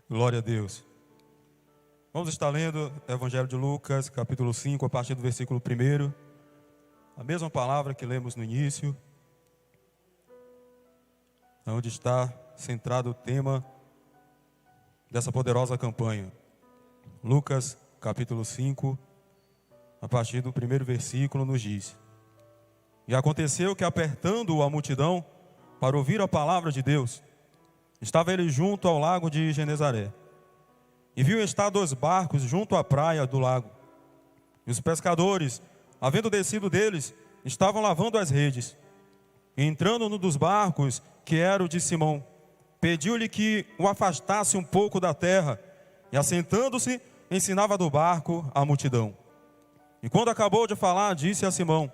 Glória a Deus. Vamos estar lendo o Evangelho de Lucas, capítulo 5, a partir do versículo 1. A mesma palavra que lemos no início, onde está centrado o tema dessa poderosa campanha. Lucas, capítulo 5, a partir do 1º versículo, nos diz: E aconteceu que, apertando a multidão para ouvir a palavra de Deus, estava ele junto ao lago de Genezaré, e viu estar 2 barcos junto à praia do lago. E os pescadores, havendo descido deles, estavam lavando as redes. E entrando num dos barcos, que era o de Simão, pediu-lhe que o afastasse um pouco da terra, e assentando-se, ensinava do barco a multidão. E quando acabou de falar, disse a Simão: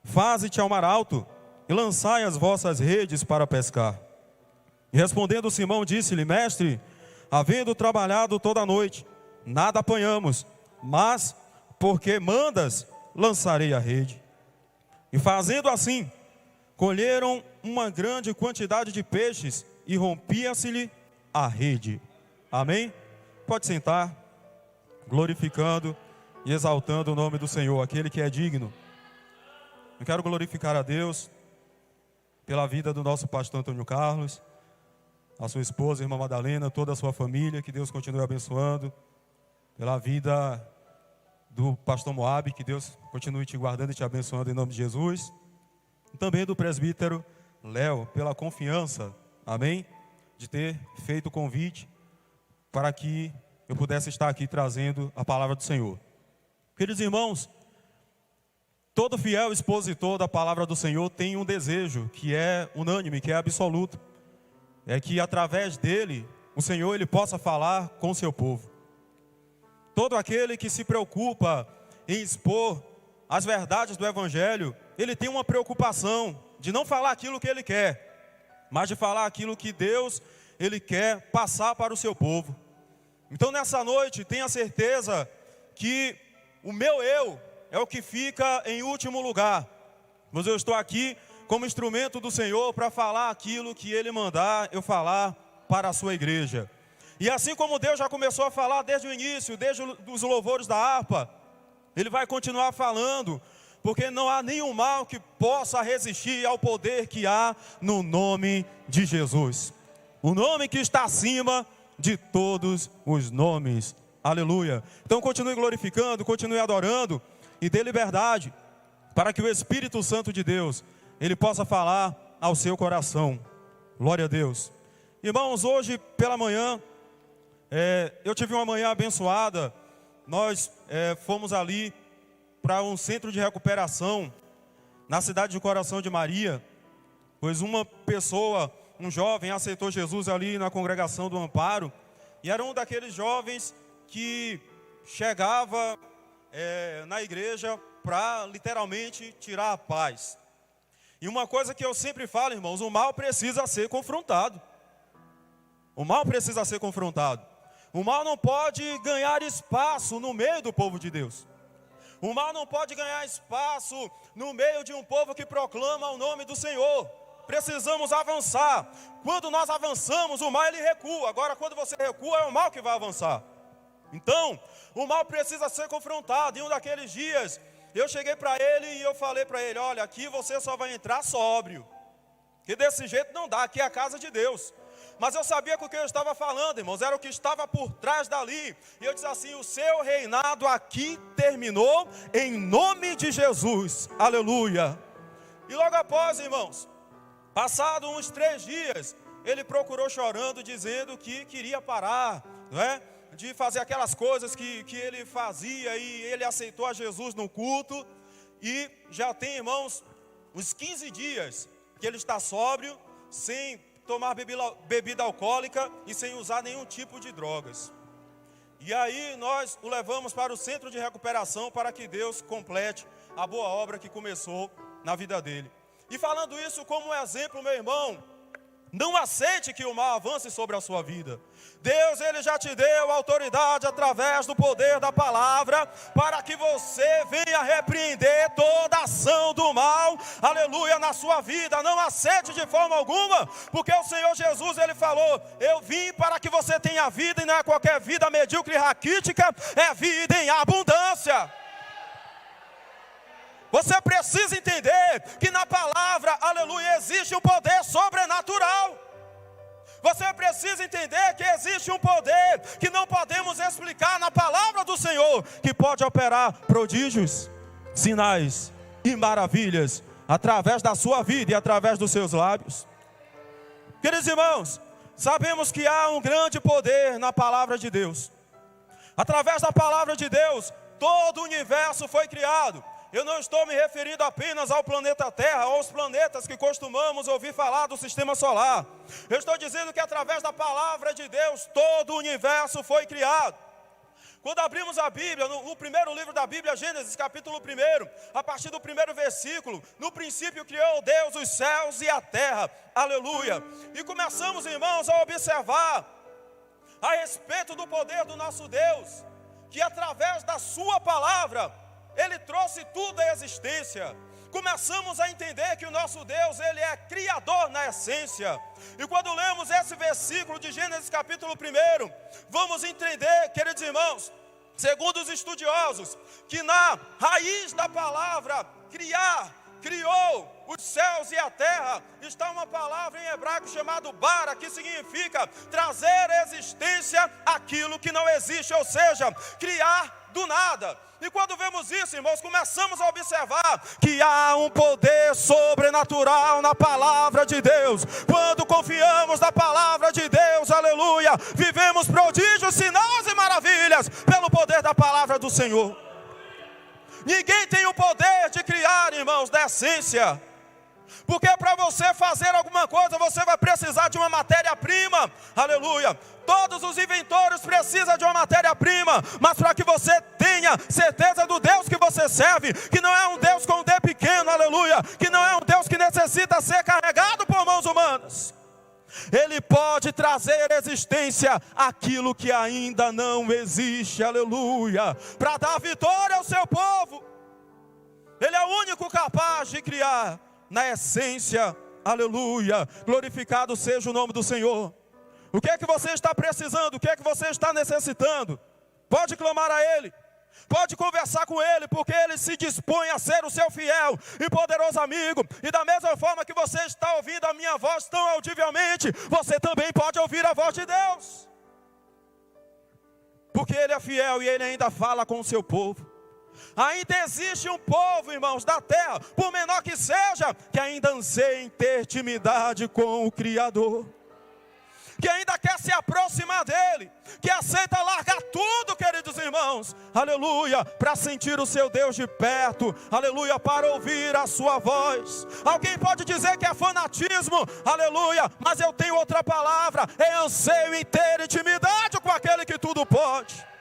Faze-te ao mar alto, e lançai as vossas redes para pescar. E respondendo Simão, disse-lhe: Mestre, havendo trabalhado toda a noite, nada apanhamos, mas, porque mandas, lançarei a rede. E fazendo assim, colheram uma grande quantidade de peixes, e rompia-se-lhe a rede. Amém? Pode sentar, glorificando e exaltando o nome do Senhor, aquele que é digno. Eu quero glorificar a Deus pela vida do nosso pastor Antônio Carlos, a sua esposa, a irmã Madalena, toda a sua família, que Deus continue abençoando, pela vida do pastor Moab, que Deus continue te guardando e te abençoando em nome de Jesus, e também do presbítero Léo, pela confiança, amém, de ter feito o convite para que eu pudesse estar aqui trazendo a palavra do Senhor. Queridos irmãos, todo fiel expositor da palavra do Senhor tem um desejo que é unânime, que é absoluto. É que através dele, o Senhor ele possa falar com o seu povo. Todo aquele que se preocupa em expor as verdades do Evangelho, ele tem uma preocupação de não falar aquilo que ele quer, mas de falar aquilo que Deus ele quer passar para o seu povo. Então nessa noite, tenha certeza que o meu eu é o que fica em último lugar, mas eu estou aqui como instrumento do Senhor para falar aquilo que Ele mandar eu falar para a sua igreja. E assim como Deus já começou a falar desde o início, desde os louvores da harpa, Ele vai continuar falando, porque não há nenhum mal que possa resistir ao poder que há no nome de Jesus. O nome que está acima de todos os nomes. Aleluia. Então continue glorificando, continue adorando e dê liberdade para que o Espírito Santo de Deus ele possa falar ao seu coração. Glória a Deus. Irmãos, hoje pela manhã, eu tive uma manhã abençoada. Nós fomos ali para um centro de recuperação na cidade de Coração de Maria, pois uma pessoa, um jovem, aceitou Jesus ali na congregação do Amparo, e era um daqueles jovens que chegava na igreja para literalmente tirar a paz. E uma coisa que eu sempre falo, irmãos, o mal precisa ser confrontado. O mal precisa ser confrontado. O mal não pode ganhar espaço no meio do povo de Deus. O mal não pode ganhar espaço no meio de um povo que proclama o nome do Senhor. Precisamos avançar. Quando nós avançamos, o mal ele recua. Agora, quando você recua, é o mal que vai avançar. Então, o mal precisa ser confrontado. Em um daqueles dias, eu cheguei para ele e eu falei para ele: olha, aqui você só vai entrar sóbrio, que desse jeito não dá, aqui é a casa de Deus. Mas eu sabia que o que eu estava falando, irmãos, era o que estava por trás dali. E eu disse assim: o seu reinado aqui terminou em nome de Jesus, aleluia. E logo após, irmãos, passado uns 3 dias, ele procurou chorando, dizendo que queria parar, não é? De fazer aquelas coisas que ele fazia, e ele aceitou a Jesus no culto, e já tem, irmãos, uns 15 dias que ele está sóbrio, sem tomar bebida alcoólica e sem usar nenhum tipo de drogas. E aí nós o levamos para o centro de recuperação para que Deus complete a boa obra que começou na vida dele. E falando isso como exemplo, meu irmão, Não aceite que o mal avance sobre a sua vida. Deus, Ele já te deu autoridade através do poder da palavra, para que você venha repreender toda ação do mal, aleluia, na sua vida. Não aceite de forma alguma, porque o Senhor Jesus, Ele falou: eu vim para que você tenha vida, e não é qualquer vida medíocre e raquítica, é vida em abundância. Você precisa entender que na palavra, aleluia, existe um poder sobrenatural. Você precisa entender que existe um poder que não podemos explicar na palavra do Senhor, que pode operar prodígios, sinais e maravilhas através da sua vida e através dos seus lábios. Queridos irmãos, sabemos que há um grande poder na palavra de Deus. Através da palavra de Deus, todo o universo foi criado. Eu não estou me referindo apenas ao planeta Terra, ou aos planetas que costumamos ouvir falar do sistema solar. Eu estou dizendo que através da palavra de Deus, todo o universo foi criado. Quando abrimos a Bíblia, no primeiro livro da Bíblia, Gênesis, capítulo 1, a partir do primeiro versículo: no princípio criou Deus os céus e a terra, aleluia. E começamos, irmãos, a observar a respeito do poder do nosso Deus, que através da sua palavra, Ele trouxe tudo à existência. Começamos a entender que o nosso Deus, Ele é criador na essência. E quando lemos esse versículo de Gênesis capítulo 1, vamos entender, queridos irmãos, segundo os estudiosos, que na raiz da palavra criar, criou os céus e a terra, está uma palavra em hebraico chamada bara, que significa trazer à existência aquilo que não existe, ou seja, criar do nada. E quando vemos isso, irmãos, começamos a observar que há um poder sobrenatural na palavra de Deus. Quando confiamos na palavra de Deus, aleluia, vivemos prodígios, sinais e maravilhas pelo poder da palavra do Senhor. Ninguém tem o poder de criar, irmãos, da essência. Porque para você fazer alguma coisa, você vai precisar de uma matéria-prima, aleluia. Todos os inventores precisam de uma matéria-prima, mas para que você tenha certeza do Deus que você serve, que não é um Deus com um D pequeno, aleluia, que não é um Deus que necessita ser carregado por mãos humanas, Ele pode trazer à existência aquilo que ainda não existe, aleluia, para dar vitória ao seu povo. Ele é o único capaz de criar na essência, aleluia, glorificado seja o nome do Senhor. O que é que você está precisando? O que é que você está necessitando? Pode clamar a Ele, pode conversar com Ele, porque Ele se dispõe a ser o seu fiel e poderoso amigo. E da mesma forma que você está ouvindo a minha voz tão audivelmente, você também pode ouvir a voz de Deus, porque Ele é fiel e Ele ainda fala com o seu povo. Ainda existe um povo, irmãos, da terra, por menor que seja, que ainda anseia em ter intimidade com o Criador, que ainda quer se aproximar dEle, que aceita largar tudo, queridos irmãos, aleluia, para sentir o seu Deus de perto, aleluia, para ouvir a sua voz. Alguém pode dizer que é fanatismo, aleluia, mas eu tenho outra palavra: é anseio em ter intimidade com aquele que tudo pode.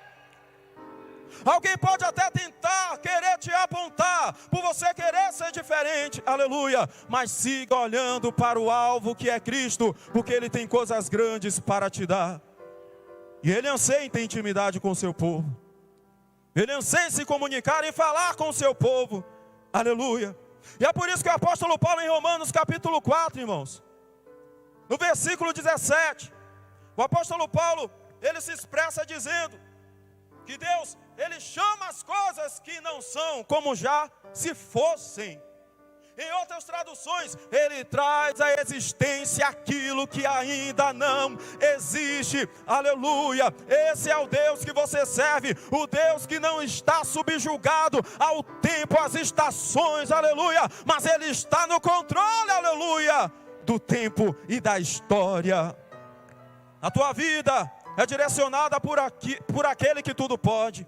Alguém pode até tentar, querer te apontar, por você querer ser diferente, aleluia, mas siga olhando para o alvo que é Cristo, porque Ele tem coisas grandes para te dar. E Ele anseia em ter intimidade com o seu povo. Ele anseia em se comunicar e falar com o seu povo, aleluia. E é por isso que o apóstolo Paulo, em Romanos capítulo 4, irmãos, no versículo 17, o apóstolo Paulo, ele se expressa dizendo que Deus, Ele chama as coisas que não são como já se fossem. Em outras traduções, Ele traz à existência aquilo que ainda não existe, aleluia. Esse é o Deus que você serve, o Deus que não está subjugado ao tempo, às estações, aleluia, mas Ele está no controle, aleluia, do tempo e da história. A tua vida é direcionada por aquele que tudo pode.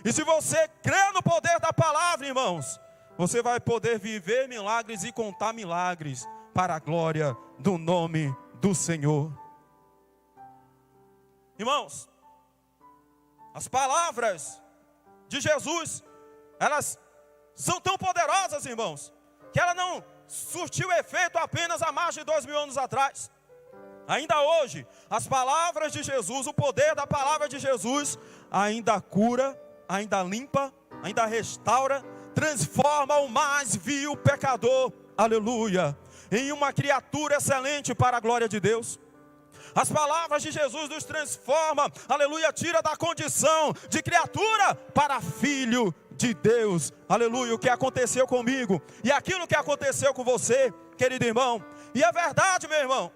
E se você crê no poder da palavra, irmãos, você vai poder viver milagres e contar milagres para a glória do nome do Senhor. Irmãos, as palavras de Jesus, elas são tão poderosas, irmãos, que ela não surtiu efeito apenas há mais de 2000 anos atrás. Ainda hoje, as palavras de Jesus, o poder da palavra de Jesus, ainda cura, ainda limpa, ainda restaura, transforma o mais vil pecador, aleluia, em uma criatura excelente para a glória de Deus. As palavras de Jesus nos transformam, aleluia, tira da condição de criatura para filho de Deus, aleluia. O que aconteceu comigo e aquilo que aconteceu com você, querido irmão, e é verdade, meu irmão,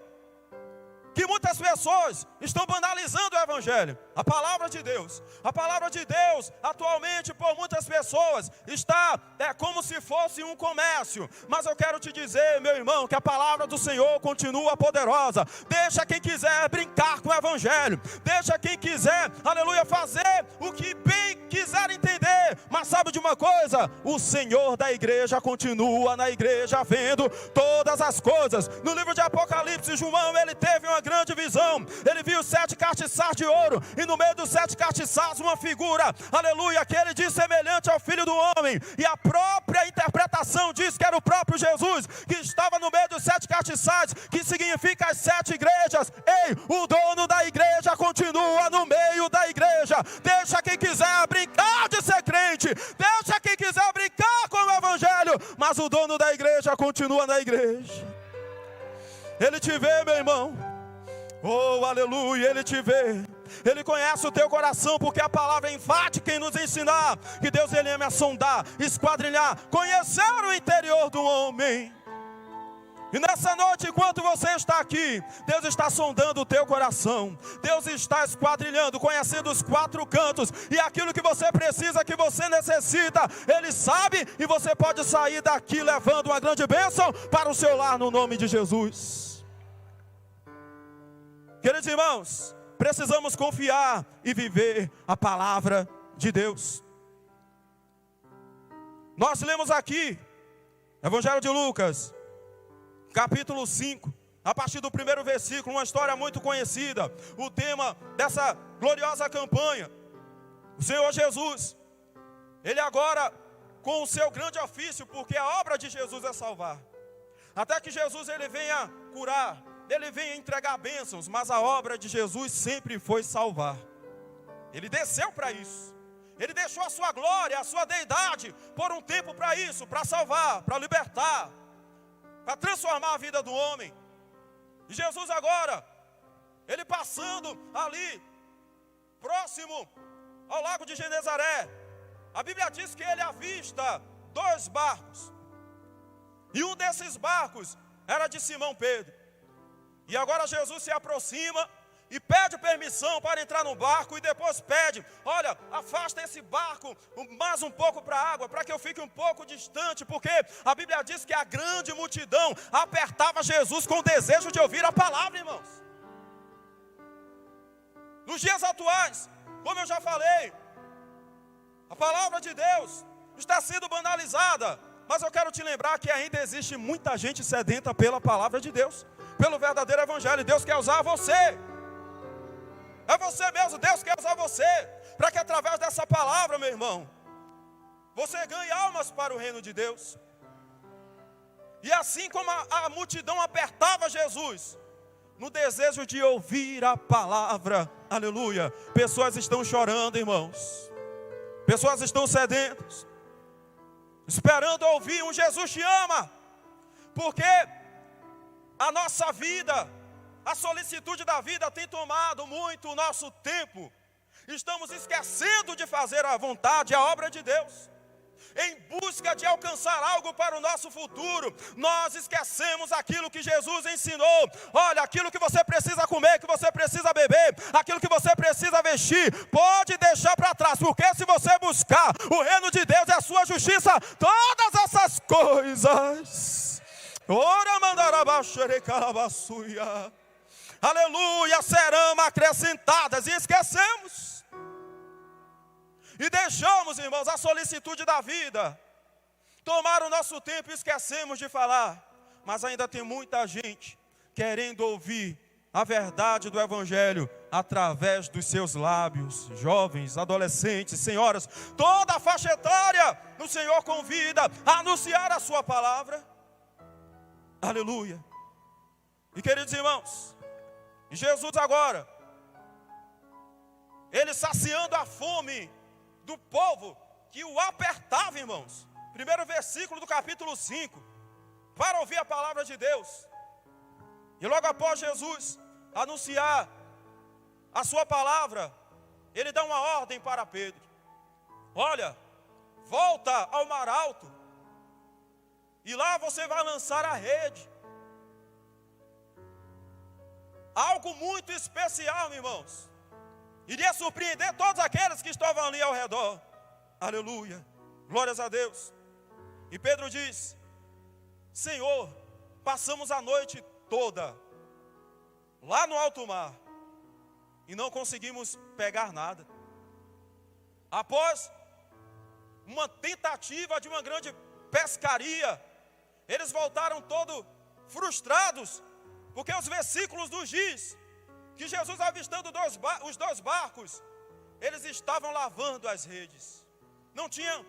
que muitas pessoas estão banalizando o Evangelho, a palavra de Deus. A palavra de Deus, atualmente, por muitas pessoas, está como se fosse um comércio. Mas eu quero te dizer, meu irmão, que a palavra do Senhor continua poderosa. Deixa quem quiser brincar com o Evangelho. Deixa quem quiser, aleluia, fazer o que bem quiser entender. Mas sabe de uma coisa? O Senhor da igreja continua na igreja vendo todas as coisas. No livro de Apocalipse, João, ele teve uma grande visão. Ele viu 7 castiçais de ouro, e no meio dos 7 castiçais uma figura, aleluia, que ele diz semelhante ao Filho do Homem, e a própria interpretação diz que era o próprio Jesus, que estava no meio dos 7 castiçais, que significa as 7 igrejas. Ei, o dono da igreja continua no meio da igreja. Deixa quem quiser brincar de ser crente, deixa quem quiser brincar com o Evangelho, mas o dono da igreja continua na igreja. Ele te vê, meu irmão. Oh, aleluia, Ele te vê. Ele conhece o teu coração, porque a palavra é enfática em nos ensinar que Deus, Ele ama sondar, esquadrinhar, conhecer o interior do homem. E nessa noite, enquanto você está aqui, Deus está sondando o teu coração. Deus está esquadrilhando, conhecendo os 4 cantos. E aquilo que você precisa, que você necessita, Ele sabe. E você pode sair daqui levando uma grande bênção para o seu lar, no nome de Jesus. Queridos irmãos, precisamos confiar e viver a palavra de Deus. Nós lemos aqui, Evangelho de Lucas, capítulo 5, a partir do 1º versículo, uma história muito conhecida, o tema dessa gloriosa campanha. O Senhor Jesus, Ele agora, com o seu grande ofício, porque a obra de Jesus é salvar, até que Jesus, Ele venha curar, Ele venha entregar bênçãos, mas a obra de Jesus sempre foi salvar. Ele desceu para isso. Ele deixou a sua glória, a sua deidade, por um tempo para isso, para salvar, para libertar, para transformar a vida do homem. E Jesus agora, Ele passando ali, próximo ao lago de Genezaré, a Bíblia diz que Ele avista 2 barcos. E um desses barcos era de Simão Pedro. E agora Jesus se aproxima e pede permissão para entrar no barco, e depois pede: olha, afasta esse barco mais um pouco para a água, para que eu fique um pouco distante, porque a Bíblia diz que a grande multidão apertava Jesus com o desejo de ouvir a palavra, irmãos. Nos dias atuais, como eu já falei, a palavra de Deus está sendo banalizada, mas eu quero te lembrar que ainda existe muita gente sedenta pela palavra de Deus, pelo verdadeiro Evangelho. Deus quer usar você. É você mesmo, Deus quer usar você, para que através dessa palavra, meu irmão, você ganhe almas para o reino de Deus. E assim como a multidão apertava Jesus, no desejo de ouvir a palavra, aleluia, pessoas estão chorando, irmãos. Pessoas estão sedentas, esperando ouvir um Jesus te ama, porque a nossa vida, a solicitude da vida tem tomado muito o nosso tempo. Estamos esquecendo de fazer a vontade, a obra de Deus, em busca de alcançar algo para o nosso futuro. Nós esquecemos aquilo que Jesus ensinou. Olha, aquilo que você precisa comer, que você precisa beber, aquilo que você precisa vestir, pode deixar para trás, porque se você buscar o reino de Deus e a sua justiça, todas essas coisas, ora mandarabaxere calabassuia, aleluia, serão acrescentadas. E esquecemos, e deixamos, irmãos, a solicitude da vida tomar o nosso tempo, e esquecemos de falar. Mas ainda tem muita gente querendo ouvir a verdade do Evangelho através dos seus lábios. Jovens, adolescentes, senhoras, toda a faixa etária, o Senhor convida a anunciar a sua palavra. Aleluia. E queridos irmãos, E Jesus agora, ele saciando a fome do povo que o apertava, irmãos. Primeiro versículo do capítulo 5, para ouvir a palavra de Deus. E logo após Jesus anunciar a sua palavra, ele dá uma ordem para Pedro. Olha, volta ao mar alto, e lá você vai lançar a rede. Algo muito especial, irmãos. Iria surpreender todos aqueles que estavam ali ao redor. Aleluia, glórias a Deus. E Pedro diz: Senhor, passamos a noite toda lá no alto mar e não conseguimos pegar nada. Após uma tentativa de uma grande pescaria, eles voltaram todos frustrados, porque os versículos nos diz que Jesus, avistando os dois barcos, eles estavam lavando as redes. Não tinham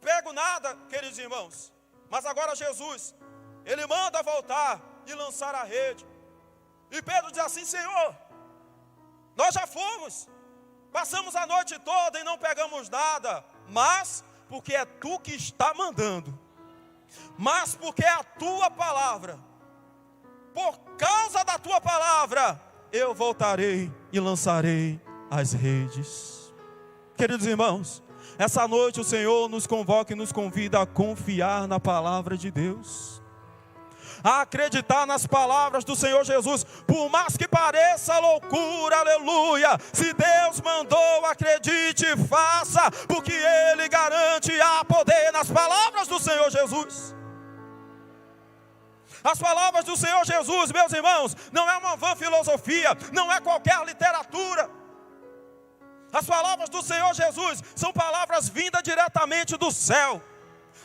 pego nada, queridos irmãos. Mas agora Jesus, ele manda voltar e lançar a rede. E Pedro diz assim: Senhor, nós já fomos, passamos a noite toda e não pegamos nada, mas porque é tu que está mandando, mas porque é a tua palavra, por causa da tua palavra, eu voltarei e lançarei as redes. Queridos irmãos, essa noite o Senhor nos convoca e nos convida a confiar na palavra de Deus, a acreditar nas palavras do Senhor Jesus, por mais que pareça loucura, aleluia. Se Deus mandou, acredite e faça, porque Ele garante há poder nas palavras do Senhor Jesus. As palavras do Senhor Jesus, meus irmãos, não é uma vã filosofia, não é qualquer literatura. As palavras do Senhor Jesus são palavras vindas diretamente do céu,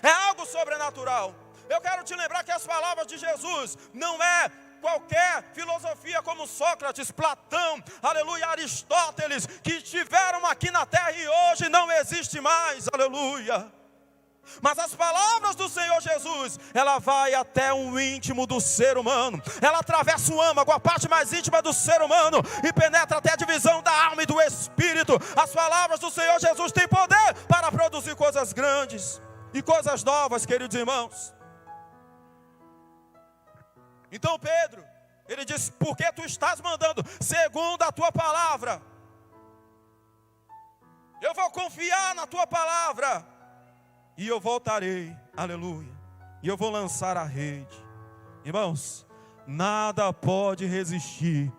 é algo sobrenatural. Eu quero te lembrar que as palavras de Jesus não é qualquer filosofia como Sócrates, Platão, aleluia, Aristóteles, que estiveram aqui na terra e hoje não existe mais, aleluia. Mas as palavras do Senhor Jesus, ela vai até o íntimo do ser humano, ela atravessa o âmago, a parte mais íntima do ser humano, e penetra até a divisão da alma e do espírito. As palavras do Senhor Jesus têm poder para produzir coisas grandes e coisas novas, queridos irmãos. Então Pedro, ele diz: porque tu estás mandando segundo a tua palavra, eu vou confiar na tua palavra, e eu voltarei, aleluia, e eu vou lançar a rede. Irmãos, nada pode resistir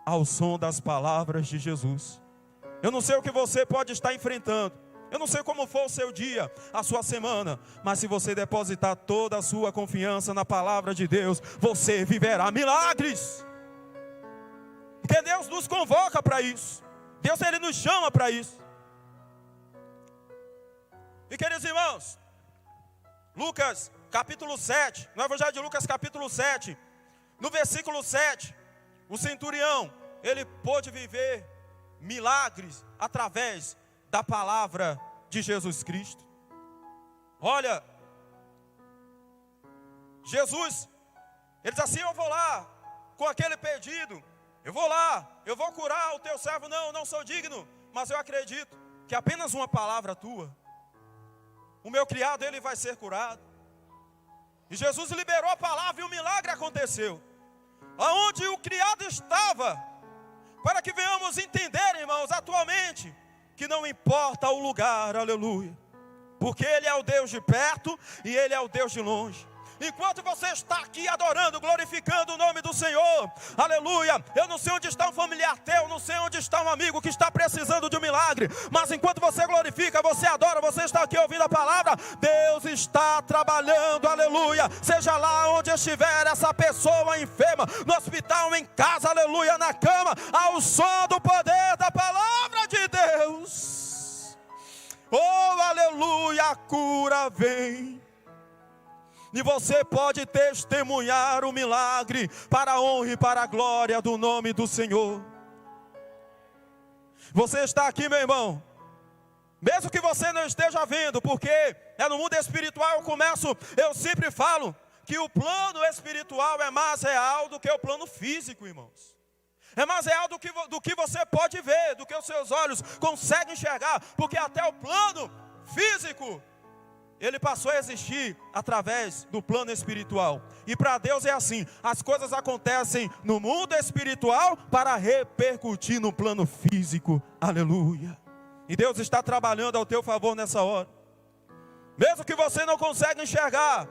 ao som das palavras de Jesus. Eu não sei o que você pode estar enfrentando, eu não sei como for o seu dia, a sua semana, mas se você depositar toda a sua confiança na palavra de Deus, você viverá milagres. Porque Deus nos convoca para isso, Deus, Ele nos chama para isso. E queridos irmãos, Lucas capítulo 7, no Evangelho de Lucas capítulo 7, no versículo 7, o centurião, ele pôde viver milagres através da palavra de Jesus Cristo. Olha, Jesus, ele diz assim: eu vou lá com aquele pedido, eu vou lá, eu vou curar o teu servo. Não sou digno, mas eu acredito que apenas uma palavra tua, o meu criado, ele vai ser curado. E Jesus liberou a palavra e o milagre aconteceu. Aonde o criado estava, para que venhamos entender, irmãos, atualmente, que não importa o lugar, aleluia, porque Ele é o Deus de perto e Ele é o Deus de longe. Enquanto você está aqui adorando, glorificando o nome do Senhor, aleluia, eu não sei onde está um familiar teu, não sei onde está um amigo que está precisando de um milagre, mas enquanto você glorifica, você adora, você está aqui ouvindo a palavra, Deus está trabalhando, aleluia. Seja lá onde estiver essa pessoa enferma, no hospital, em casa, aleluia, na cama, ao som do poder da palavra de Deus, oh aleluia, a cura vem. E você pode testemunhar o milagre para a honra e para a glória do nome do Senhor. Você está aqui, meu irmão, mesmo que você não esteja vendo, porque é no mundo espiritual eu sempre falo que o plano espiritual é mais real do que o plano físico, irmãos. É mais real do que você pode ver, do que os seus olhos conseguem enxergar, porque até o plano físico, ele passou a existir através do plano espiritual. E para Deus é assim, as coisas acontecem no mundo espiritual para repercutir no plano físico. Aleluia. E Deus está trabalhando ao teu favor nessa hora. Mesmo que você não consiga enxergar,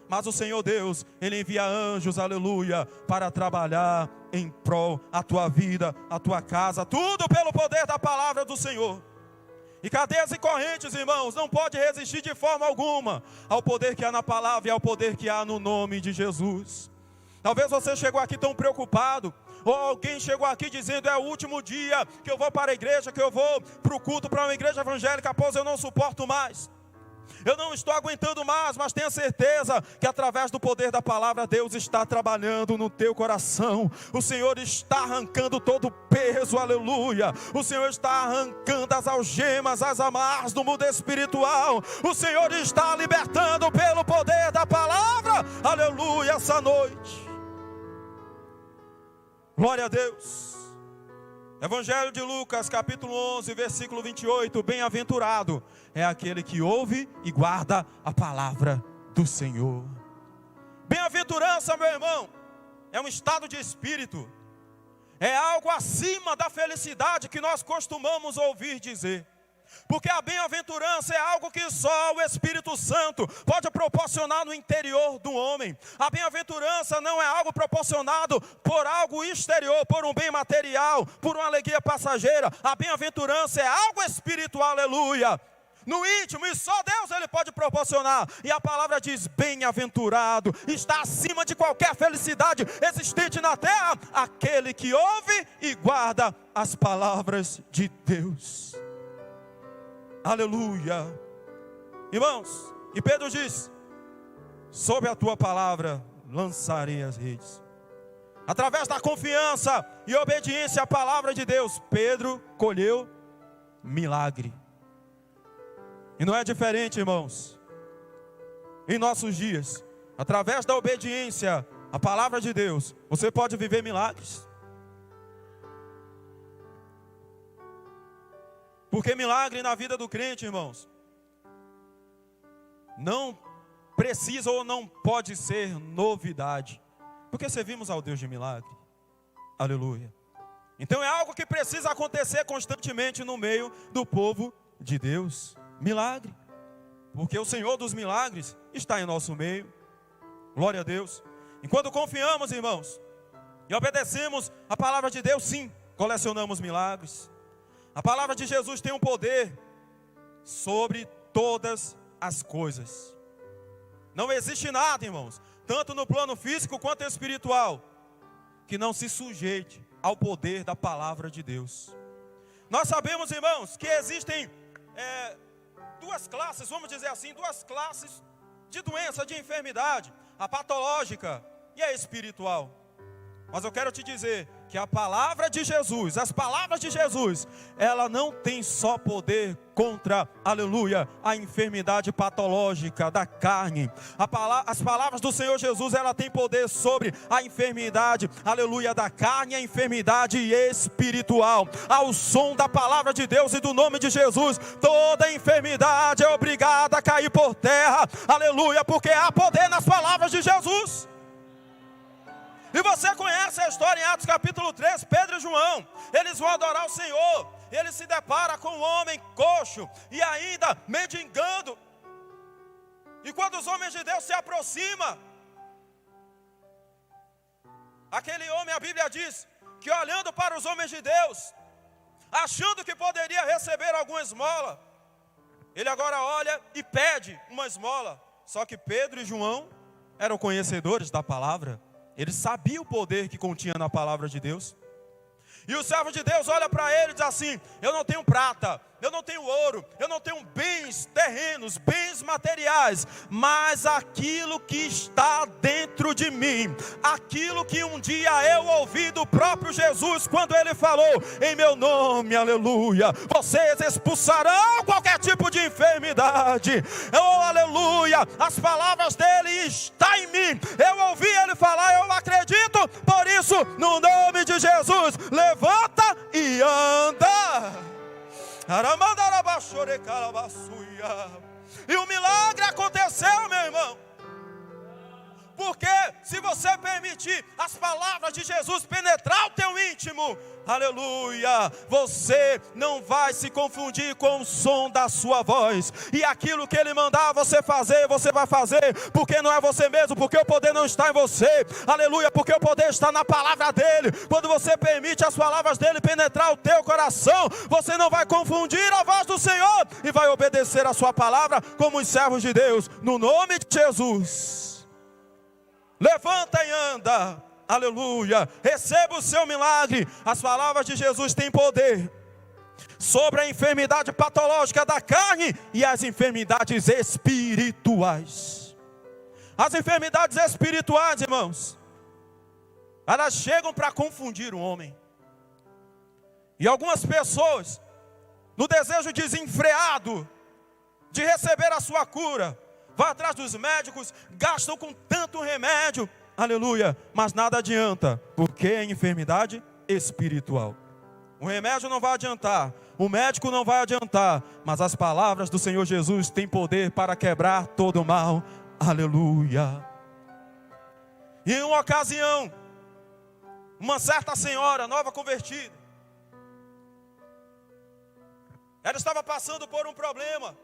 mas o Senhor Deus, Ele envia anjos, aleluia, para trabalhar em prol a tua vida, a tua casa, tudo pelo poder da palavra do Senhor. E cadeias e correntes, irmãos, não pode resistir de forma alguma ao poder que há na palavra e ao poder que há no nome de Jesus. Talvez você chegou aqui tão preocupado, ou alguém chegou aqui dizendo: é o último dia que eu vou para a igreja, que eu vou para o culto, para uma igreja evangélica, após eu não suporto mais. Eu não estou aguentando mais, mas tenha certeza que através do poder da palavra, Deus está trabalhando no teu coração. O Senhor está arrancando todo o peso, aleluia. O Senhor está arrancando as algemas, as amarras do mundo espiritual. O Senhor está libertando pelo poder da palavra, aleluia, essa noite. Glória a Deus. Evangelho de Lucas, capítulo 11, versículo 28. Bem-aventurado é aquele que ouve e guarda a palavra do Senhor. Bem-aventurança, meu irmão, é um estado de espírito. É algo acima da felicidade que nós costumamos ouvir dizer. Porque a bem-aventurança é algo que só o Espírito Santo pode proporcionar no interior do homem. A bem-aventurança não é algo proporcionado por algo exterior, por um bem material, por uma alegria passageira. A bem-aventurança é algo espiritual, aleluia, no íntimo, e só Deus Ele pode proporcionar. E a palavra diz: bem-aventurado, está acima de qualquer felicidade existente na terra aquele que ouve e guarda as palavras de Deus. Aleluia. Irmãos, e Pedro diz: sob a tua palavra lançarei as redes. Através da confiança e obediência à palavra de Deus, Pedro colheu milagre. E não é diferente, irmãos, em nossos dias. Através da obediência à palavra de Deus, você pode viver milagres. Porque milagre na vida do crente, irmãos, não precisa ou não pode ser novidade. Porque servimos ao Deus de milagre. Aleluia. Então é algo que precisa acontecer constantemente no meio do povo de Deus. Milagre. Porque o Senhor dos milagres está em nosso meio. Glória a Deus. E quando confiamos, irmãos, e obedecemos a palavra de Deus, sim, colecionamos milagres. A palavra de Jesus tem um poder sobre todas as coisas. Não existe nada, irmãos, tanto no plano físico quanto espiritual, que não se sujeite ao poder da palavra de Deus. Nós sabemos, irmãos, que existem duas classes, vamos dizer assim, duas classes de doença, de enfermidade: a patológica e a espiritual. Mas eu quero te dizer que a palavra de Jesus, as palavras de Jesus, ela não tem só poder contra, aleluia, a enfermidade patológica da carne. As palavras do Senhor Jesus, ela tem poder sobre a enfermidade, aleluia, da carne, a enfermidade espiritual. Ao som da palavra de Deus e do nome de Jesus, toda enfermidade é obrigada a cair por terra, aleluia, porque há poder nas palavras de Jesus. E você conhece a história em Atos capítulo 3, Pedro e João, eles vão adorar o Senhor, ele se depara com um homem coxo e ainda mendigando. E quando os homens de Deus se aproximam, aquele homem, a Bíblia diz, que olhando para os homens de Deus, achando que poderia receber alguma esmola, ele agora olha e pede uma esmola. Só que Pedro e João eram conhecedores da palavra. Eles sabiam o poder que continha na palavra de Deus. E o servo de Deus olha para ele e diz assim: eu não tenho prata, eu não tenho ouro, eu não tenho bens terrenos, bens materiais, mas aquilo que está dentro de mim, aquilo que um dia eu ouvi do próprio Jesus, quando ele falou, em meu nome, aleluia, vocês expulsarão qualquer tipo de enfermidade, oh aleluia, as palavras dele estão em mim, eu ouvi ele falar, eu acredito, por isso, no nome de Jesus, levanta e anda. E o milagre aconteceu, meu irmão. Porque se você permitir as palavras de Jesus penetrar o teu íntimo, aleluia, você não vai se confundir com o som da sua voz. E aquilo que ele mandar você fazer, você vai fazer, porque não é você mesmo, porque o poder não está em você, aleluia, porque o poder está na palavra dele. Quando você permite as palavras dele penetrar o teu coração, você não vai confundir a voz do Senhor e vai obedecer a sua palavra como os servos de Deus, no nome de Jesus. Levanta e anda, aleluia, receba o seu milagre. As palavras de Jesus têm poder sobre a enfermidade patológica da carne e as enfermidades espirituais. As enfermidades espirituais, irmãos, elas chegam para confundir o homem. E algumas pessoas, no desejo desenfreado de receber a sua cura, vai atrás dos médicos, gastam com tanto remédio, aleluia, mas nada adianta, porque é enfermidade espiritual. O remédio não vai adiantar, o médico não vai adiantar, mas as palavras do Senhor Jesus têm poder para quebrar todo o mal, aleluia. E em uma ocasião, uma certa senhora, nova convertida, ela estava passando por um problema,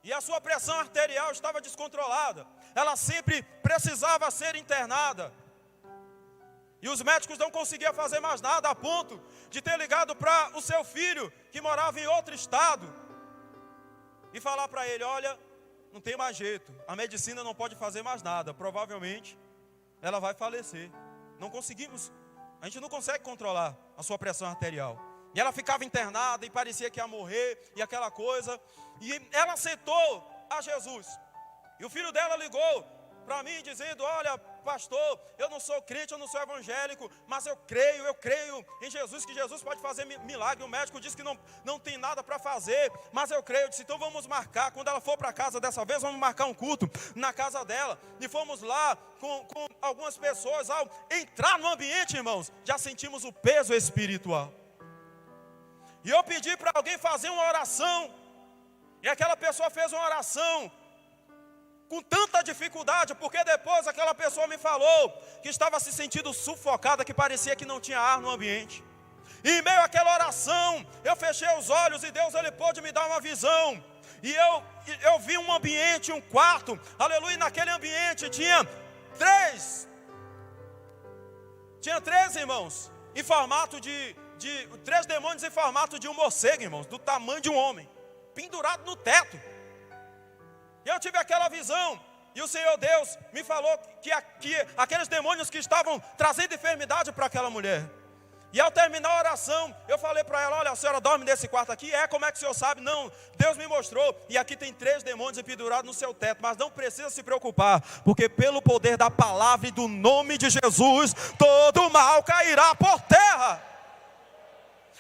e a sua pressão arterial estava descontrolada. Ela sempre precisava ser internada. E os médicos não conseguiam fazer mais nada, a ponto de ter ligado para o seu filho, que morava em outro estado, e falar para ele, olha, não tem mais jeito, a medicina não pode fazer mais nada, provavelmente ela vai falecer. A gente não consegue controlar a sua pressão arterial. E ela ficava internada e parecia que ia morrer, e aquela coisa. E ela aceitou a Jesus. E o filho dela ligou para mim dizendo, olha pastor, eu não sou crente, eu não sou evangélico, mas eu creio em Jesus, que Jesus pode fazer milagre. O médico disse que não tem nada para fazer, mas eu creio. Eu disse, então vamos marcar, quando ela for para casa dessa vez, vamos marcar um culto na casa dela. E fomos lá com algumas pessoas. Ao entrar no ambiente, irmãos, já sentimos o peso espiritual. E eu pedi para alguém fazer uma oração, e aquela pessoa fez uma oração com tanta dificuldade, porque depois aquela pessoa me falou que estava se sentindo sufocada, que parecia que não tinha ar no ambiente. E em meio àquela oração, eu fechei os olhos e Deus ele pôde me dar uma visão. E eu vi um ambiente, um quarto, aleluia, e naquele ambiente tinha três irmãos, em formato de 3 demônios em formato de um morcego, irmãos, do tamanho de um homem, pendurado no teto. E eu tive aquela visão, e o Senhor Deus me falou que aqueles demônios que estavam trazendo enfermidade para aquela mulher. E ao terminar a oração, eu falei para ela, olha, a senhora dorme nesse quarto aqui? Como é que o senhor sabe? Não, Deus me mostrou, e aqui tem 3 demônios pendurados no seu teto, mas não precisa se preocupar, porque pelo poder da palavra e do nome de Jesus, todo mal cairá por terra.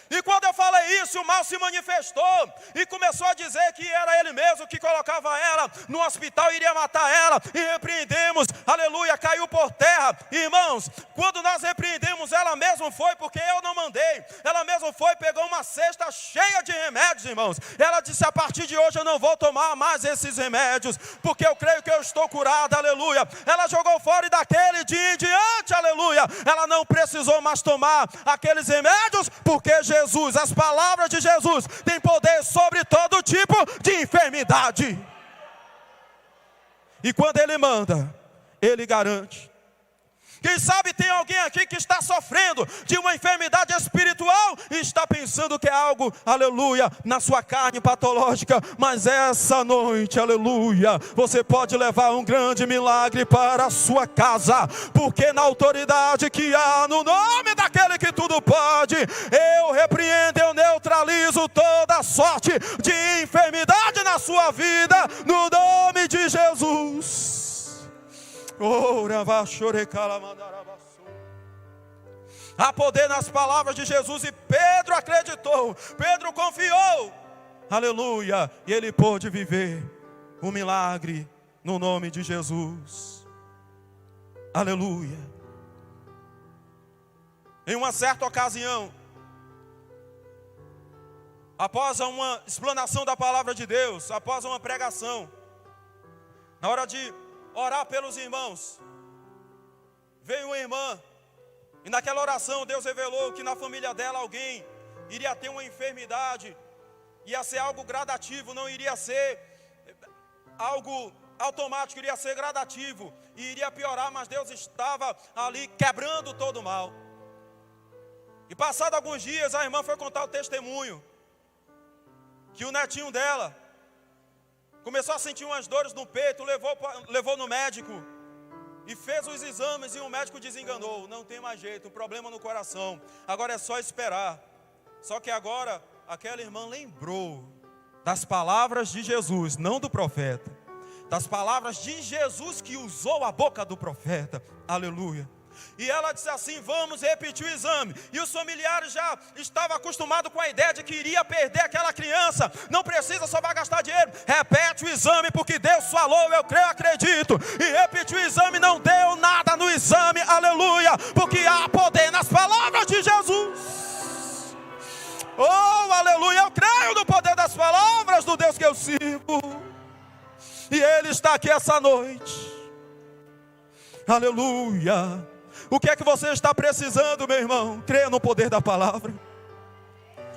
E quando eu falei isso, o mal se manifestou e começou a dizer que era ele mesmo que colocava ela no hospital e iria matar ela. E repreendemos, aleluia, caiu por terra. Irmãos, quando nós repreendemos, ela mesma foi, porque eu não mandei. Ela mesma foi, pegou uma cesta cheia de remédios, irmãos. Ela disse, a partir de hoje eu não vou tomar mais esses remédios, porque eu creio que eu estou curada, aleluia. Ela jogou fora e daquele dia em diante, aleluia, ela não precisou mais tomar aqueles remédios, porque Jesus, as palavras de Jesus têm poder sobre todo tipo de enfermidade. E quando Ele manda, Ele garante. Quem sabe tem alguém aqui que está sofrendo de uma enfermidade espiritual e está pensando que é algo, aleluia, na sua carne patológica. Mas essa noite, aleluia, você pode levar um grande milagre para a sua casa, porque na autoridade que há no nome daquele que tudo pode, eu repreendo, eu neutralizo expulso toda sorte de enfermidade na sua vida, no nome de Jesus. Há poder nas palavras de Jesus, e Pedro acreditou, Pedro confiou, aleluia, e ele pôde viver um milagre no nome de Jesus, aleluia. Em uma certa ocasião, após uma explanação da palavra de Deus, após uma pregação, na hora de orar pelos irmãos, veio uma irmã, e naquela oração Deus revelou que na família dela alguém iria ter uma enfermidade, ia ser algo gradativo, não iria ser algo automático, iria ser gradativo, e iria piorar, mas Deus estava ali quebrando todo o mal. E passado alguns dias, a irmã foi contar o testemunho, que o netinho dela começou a sentir umas dores no peito, levou no médico, e fez os exames, e o médico desenganou, não tem mais jeito, um problema no coração, agora é só esperar. Só que agora, aquela irmã lembrou das palavras de Jesus, não do profeta, das palavras de Jesus que usou a boca do profeta, aleluia. E ela disse assim: vamos repetir o exame. E os familiares já estavam acostumados com a ideia de que iria perder aquela criança. Não precisa, só vai gastar dinheiro. Repete o exame, porque Deus falou, eu creio, acredito. E repetiu o exame, não deu nada no exame, aleluia, porque há poder nas palavras de Jesus. Oh, aleluia, eu creio no poder das palavras do Deus que eu sirvo. E Ele está aqui essa noite, aleluia. O que é que você está precisando, meu irmão? Creia no poder da palavra.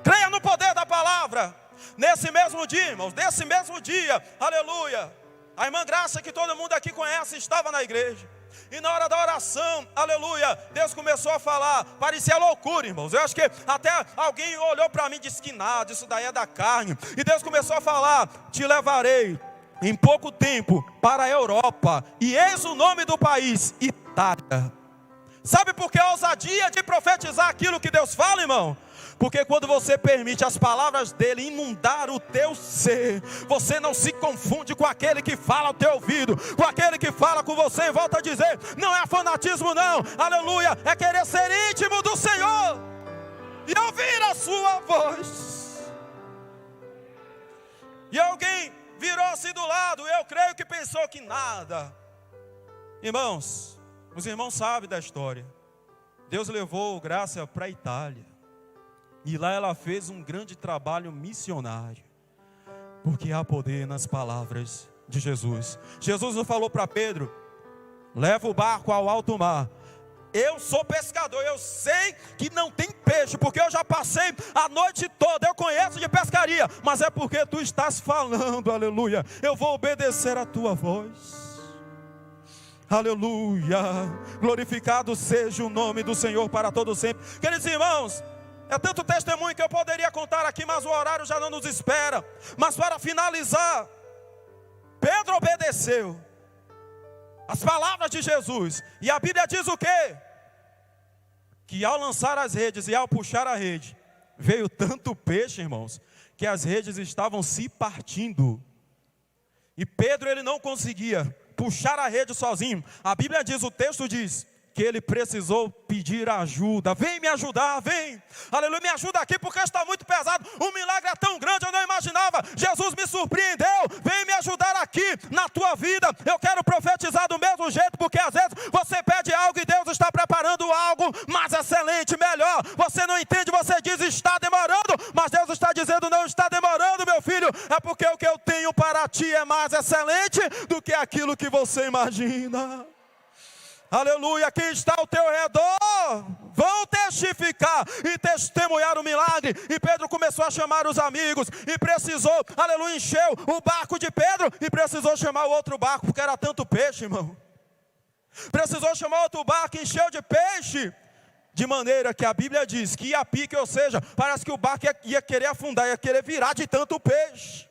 Creia no poder da palavra. Nesse mesmo dia, irmãos, nesse mesmo dia, aleluia, a irmã Graça, que todo mundo aqui conhece, estava na igreja. E na hora da oração, aleluia, Deus começou a falar. Parecia loucura, irmãos. Eu acho que até alguém olhou para mim e disse que nada, isso daí é da carne. E Deus começou a falar: te levarei em pouco tempo para a Europa. E eis o nome do país: Itália. Sabe por que a ousadia de profetizar aquilo que Deus fala, irmão? Porque quando você permite as palavras dele inundar o teu ser, você não se confunde com aquele que fala ao teu ouvido, com aquele que fala com você e volta a dizer. Não é fanatismo não, aleluia, é querer ser íntimo do Senhor e ouvir a sua voz. E alguém virou-se do lado, eu creio que pensou que nada. Irmãos, os irmãos sabem da história. Deus levou Graça para a Itália, e lá ela fez um grande trabalho missionário, porque há poder nas palavras de Jesus. Jesus não falou para Pedro: leva o barco ao alto mar. Eu sou pescador, eu sei que não tem peixe, porque eu já passei a noite toda, eu conheço de pescaria, mas é porque tu estás falando, aleluia, eu vou obedecer a tua voz. Aleluia, glorificado seja o nome do Senhor para todo sempre. Queridos irmãos, é tanto testemunho que eu poderia contar aqui, mas o horário já não nos espera. Mas para finalizar, Pedro obedeceu as palavras de Jesus, e a Bíblia diz o quê? Que ao lançar as redes e ao puxar a rede, veio tanto peixe, irmãos, que as redes estavam se partindo. E Pedro, ele não conseguia puxar a rede sozinho. A Bíblia diz, o texto diz, que ele precisou pedir ajuda. Vem me ajudar, vem, aleluia, me ajuda aqui, porque está muito pesado, o milagre é tão grande, eu não imaginava, Jesus me surpreendeu, vem me ajudar aqui, na tua vida, eu quero profetizar do mesmo jeito, porque às vezes você pede algo e Deus está preparando algo mais excelente, melhor, você não entende, você diz está demorando, mas Deus está dizendo não está demorando, meu filho, é porque o que eu tenho para ti é mais excelente do que aquilo que você imagina. Aleluia, quem está ao teu redor vão testificar e testemunhar o milagre. E Pedro começou a chamar os amigos e precisou, aleluia, encheu o barco de Pedro e precisou chamar o outro barco, porque era tanto peixe, irmão. Precisou chamar outro barco, encheu de peixe, de maneira que a Bíblia diz que ia a pique, ou seja, parece que o barco ia querer afundar, ia querer virar de tanto peixe.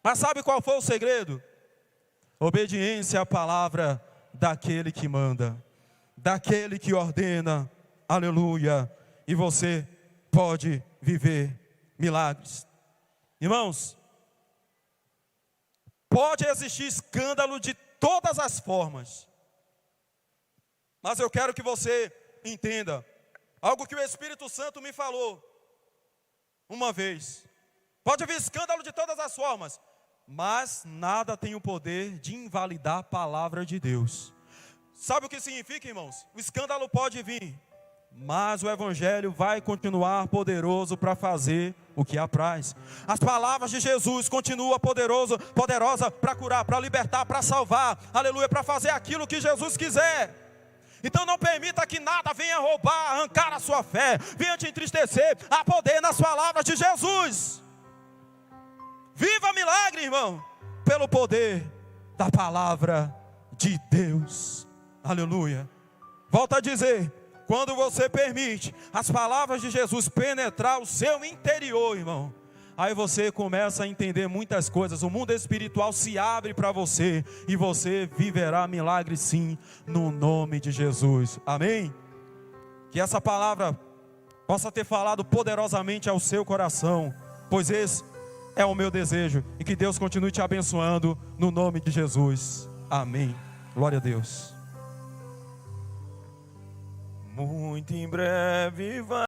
Mas sabe qual foi o segredo? Obediência à palavra daquele que manda, daquele que ordena, aleluia, e você pode viver milagres. Irmãos, pode existir escândalo de todas as formas, mas eu quero que você entenda algo que o Espírito Santo me falou uma vez. Pode haver escândalo de todas as formas, mas nada tem o poder de invalidar a palavra de Deus. Sabe o que significa, irmãos? O escândalo pode vir, mas o Evangelho vai continuar poderoso para fazer o que apraz. As palavras de Jesus continuam poderosa para curar, para libertar, para salvar, aleluia, para fazer aquilo que Jesus quiser. Então não permita que nada venha roubar, arrancar a sua fé, venha te entristecer. Há poder nas palavras de Jesus. Viva milagre, irmão, pelo poder da palavra de Deus. Aleluia. Volto a dizer, quando você permite as palavras de Jesus penetrar o seu interior, irmão, aí você começa a entender muitas coisas. O mundo espiritual se abre para você e você viverá milagre sim, no nome de Jesus. Amém? Que essa palavra possa ter falado poderosamente ao seu coração, pois esse é o meu desejo, e que Deus continue te abençoando no nome de Jesus. Amém. Glória a Deus. Muito em breve vai